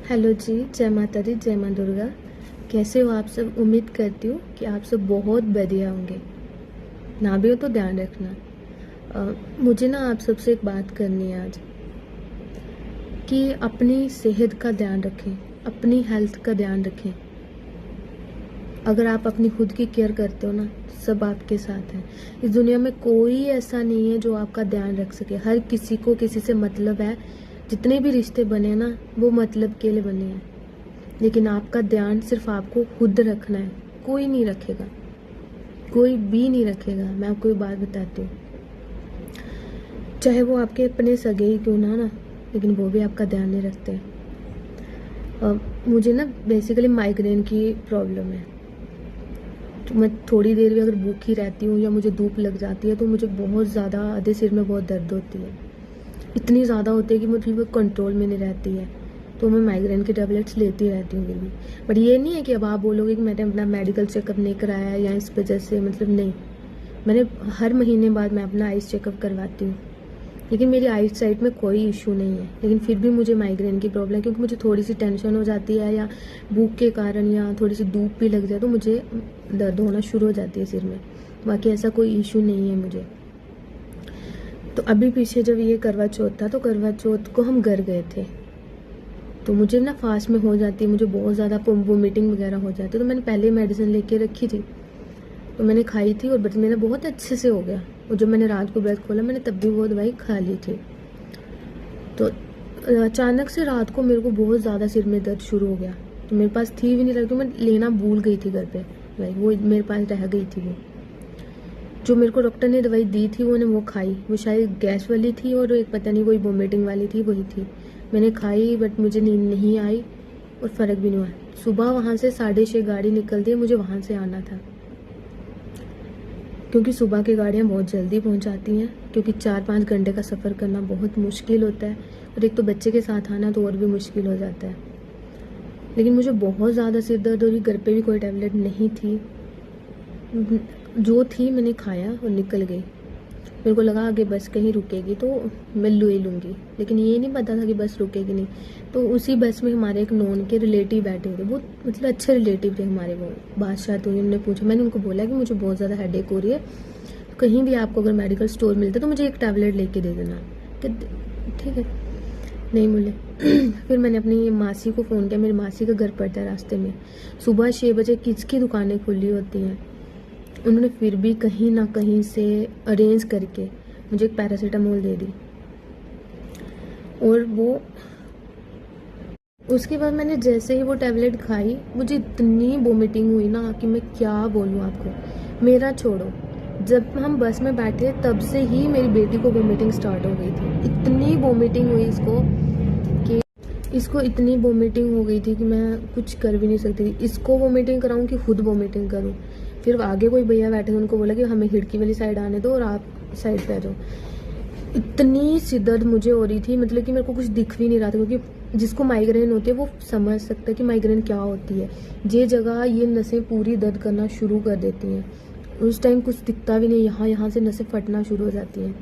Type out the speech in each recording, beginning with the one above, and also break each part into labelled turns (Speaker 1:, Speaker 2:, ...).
Speaker 1: Hello जी, जय माता दी, जय माँ दुर्गा। कैसे हो आप सब? उम्मीद करती हूँ कि आप सब बहुत बढ़िया होंगे। ना भी हो तो ध्यान रखना। मुझे ना आप सबसे एक बात करनी है आज, कि अपनी सेहत का ध्यान रखें, अपनी हेल्थ का ध्यान रखें। अगर आप अपनी खुद की केयर करते हो ना, सब आपके साथ है। इस दुनिया में कोई ऐसा नहीं है जो आपका ध्यान रख सके। हर किसी को किसी से मतलब है। जितने भी रिश्ते बने ना, वो मतलब के लिए बने हैं। लेकिन आपका ध्यान सिर्फ आपको खुद रखना है, कोई नहीं रखेगा, कोई भी नहीं रखेगा। मैं आपको एक बात बताती हूँ, चाहे वो आपके अपने सगे ही क्यों ना, लेकिन वो भी आपका ध्यान नहीं रखते। मुझे ना बेसिकली माइग्रेन की प्रॉब्लम है। तो मैं थोड़ी देर भी अगर भूखी रहती हूँ या मुझे धूप लग जाती है तो मुझे बहुत ज़्यादा आधे सिर में बहुत दर्द होती है। इतनी ज़्यादा होती है कि मतलब कंट्रोल में नहीं रहती है। तो मैं माइग्रेन के टैबलेट्स लेती रहती हूँ फिर भी। बट ये नहीं है कि अब आप बोलोगे कि मैंने अपना मेडिकल चेकअप नहीं कराया है या इस वजह से, मतलब नहीं। मैंने हर महीने बाद मैं अपना आइस चेकअप करवाती हूँ। लेकिन मेरी आइस साइट में कोई इशू नहीं है, लेकिन फिर भी मुझे माइग्रेन की प्रॉब्लम है, क्योंकि मुझे थोड़ी सी टेंशन हो जाती है या भूख के कारण या थोड़ी सी धूप भी लग जाए तो मुझे दर्द होना शुरू हो जाती है सिर में। बाकी ऐसा कोई इशू नहीं है मुझे। तो अभी पीछे जब ये करवा चौथ था तो करवा चौथ को हम घर गए थे, तो मुझे ना फास्ट में हो जाती है, मुझे बहुत ज़्यादा वोमिटिंग वगैरह हो जाती है। तो मैंने पहले मेडिसिन लेके रखी थी, तो मैंने खाई थी और बट मेरा बहुत अच्छे से हो गया। और जब मैंने रात को ब्रेथ खोला मैंने तब भी वो दवाई खा ली थी। तो अचानक से रात को मेरे को बहुत ज़्यादा सिर में दर्द शुरू हो गया। तो मेरे पास थी भी नहीं, लगी मैं लेना भूल गई थी घर पे दवाई, वो मेरे पास रह गई थी। वो जो मेरे को डॉक्टर ने दवाई दी थी वो खाई, वो शायद गैस वाली थी और एक पता नहीं कोई वोमिटिंग वाली थी, वही थी। मैंने खाई बट मुझे नींद नहीं आई और फ़र्क भी नहीं हुआ। सुबह वहाँ से 6:30 गाड़ी निकलती है, मुझे वहाँ से आना था, क्योंकि सुबह की गाड़ियाँ बहुत जल्दी पहुँच जाती हैं, क्योंकि 4-5 घंटे का सफ़र करना बहुत मुश्किल होता है। और एक तो बच्चे के साथ आना तो और भी मुश्किल हो जाता है। लेकिन मुझे बहुत ज़्यादा सिर दर्द हो रही, घर पे भी कोई टैबलेट नहीं थी। जो थी मैंने खाया और निकल गई। मेरे को लगा आगे बस कहीं रुकेगी तो मैं ले लूँगी, लेकिन ये नहीं पता था कि बस रुकेगी नहीं। तो उसी बस में हमारे एक नॉन के रिलेटिव बैठे थे, वो मतलब अच्छे रिलेटिव थे हमारे, वो बादशाह। तो उन्होंने पूछा, मैंने उनको बोला कि मुझे बहुत ज़्यादा हेडेक हो रही है, तो कहीं भी आपको अगर मेडिकल स्टोर मिलता तो मुझे एक टैबलेट लेके दे देना। कि ठीक है, नहीं मिले। फिर मैंने अपनी मासी को फ़ोन किया, मेरी मासी का घर पड़ता है रास्ते में। सुबह 6 बजे किसकी दुकानें खुली होती हैं। उन्होंने फिर भी कहीं ना कहीं से अरेंज करके मुझे एक पैरासीटामोल दे दी। और वो उसके बाद मैंने जैसे ही वो टैबलेट खाई, मुझे इतनी वोमिटिंग हुई ना कि मैं क्या बोलूँ आपको। मेरा छोड़ो, जब हम बस में बैठे तब से ही मेरी बेटी को वोमिटिंग स्टार्ट हो गई थी। इतनी वोमिटिंग हुई इसको इतनी वोमिटिंग हो गई थी कि मैं कुछ कर भी नहीं सकती थी। इसको वोमिटिंग कराऊं कि खुद वोमिटिंग करूं। फिर आगे कोई भैया बैठे थे, उनको बोला कि हमें खिड़की वाली साइड आने दो और आप साइड पे आ जाओ। इतनी सी दर्द मुझे हो रही थी, मतलब कि मेरे को कुछ दिख भी नहीं रहा था, क्योंकि जिसको माइग्रेन होती है वो समझ सकता है कि माइग्रेन क्या होती है। ये जगह ये नसें पूरी दर्द करना शुरू कर देती हैं। उस टाइम कुछ दिखता भी नहीं, यहाँ से नसें फटना शुरू हो जाती हैं।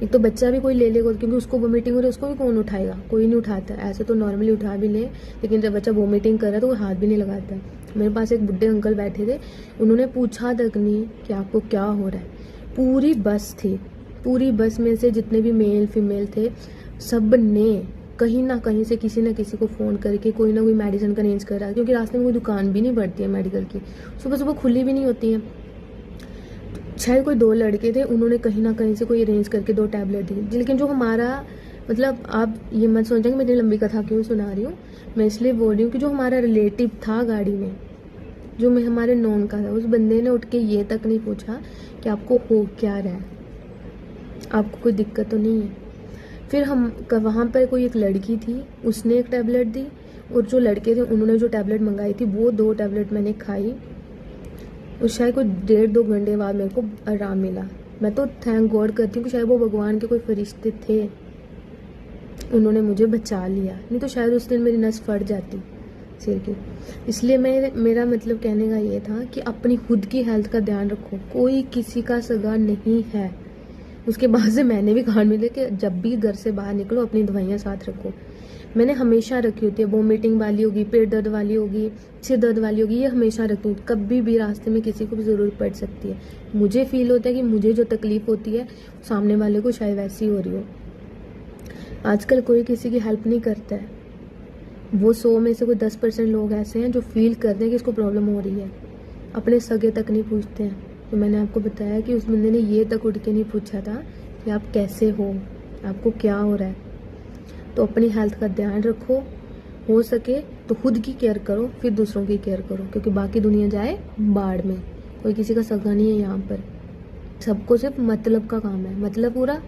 Speaker 1: एक तो बच्चा भी कोई ले लेगा, क्योंकि उसको वोमिटिंग हो रही है, उसको भी कौन उठाएगा, कोई नहीं उठाता। ऐसे तो नॉर्मली उठा भी ले, लेकिन जब बच्चा वोमिटिंग कर रहा है तो वो हाथ भी नहीं लगाता है। मेरे पास एक बुढ़े अंकल बैठे थे, उन्होंने पूछा तक नहीं कि आपको क्या हो रहा है। पूरी बस थी, पूरी बस में से जितने भी मेल फीमेल थे, सब ने कहीं ना कहीं से किसी ना किसी को फ़ोन करके कोई ना कोई मेडिसिन का अरेंज करा, क्योंकि रास्ते में कोई दुकान भी नहीं पड़ती है मेडिकल की, सुबह सुबह खुली भी नहीं होती हैं। शायद कोई 2 लड़के थे, उन्होंने कहीं ना कहीं से कोई अरेंज करके 2 टैबलेट दी। लेकिन जो हमारा, मतलब आप ये मत सोचें कि मैं इतनी लंबी कथा क्यों सुना रही हूँ। मैं इसलिए बोल रही हूँ कि जो हमारा रिलेटिव था गाड़ी में, जो मैं हमारे नॉन का था, उस बंदे ने उठ के ये तक नहीं पूछा कि आपको हो क्या रहा है, आपको कोई दिक्कत तो नहीं है। फिर हम वहाँ पर कोई एक लड़की थी, उसने एक टैबलेट दी, और जो लड़के थे उन्होंने जो टैबलेट मंगाई थी वो 2 टैबलेट मैंने खाई। और शायद कोई 1.5-2 घंटे बाद मेरे को आराम मिला। मैं तो थैंक गॉड करती हूँ कि शायद वो भगवान के कोई फरिश्ते थे, उन्होंने मुझे बचा लिया, नहीं तो शायद उस दिन मेरी नस फट जाती सिर की। इसलिए मेरा मतलब कहने का ये था कि अपनी खुद की हेल्थ का ध्यान रखो, कोई किसी का सगा नहीं है। उसके बाद से मैंने भी कान मिले कि जब भी घर से बाहर निकलो अपनी दवाइयाँ साथ रखो। मैंने हमेशा रखी होती है, वोमिटिंग वाली होगी, पेट दर्द वाली होगी, सिर दर्द वाली होगी, ये हमेशा रखती हूँ। कभी भी रास्ते में किसी को भी ज़रूरत पड़ सकती है। मुझे फील होता है कि मुझे जो तकलीफ़ होती है सामने वाले को शायद वैसी हो रही हो। आजकल कोई किसी की हेल्प नहीं करता है। वो 100 में से कोई 10% लोग ऐसे हैं जो फील करते हैं कि इसको प्रॉब्लम हो रही है, अपने सगे तक नहीं पूछते हैं। तो मैंने आपको बताया कि उस बंदे ने ये तक उठ के नहीं पूछा था कि आप कैसे हो, आपको क्या हो रहा है। तो अपनी हेल्थ का ध्यान रखो, हो सके तो खुद की केयर करो, फिर दूसरों की केयर करो, क्योंकि बाकी दुनिया जाए बाढ़ में। कोई किसी का सगा नहीं है यहाँ पर, सबको सिर्फ मतलब का काम है, मतलब पूरा।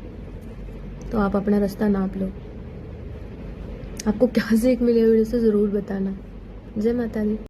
Speaker 1: तो आप अपना रास्ता नाप लो। आपको क्या सीख मिली वीडियो से ज़रूर बताना। जय माता दी।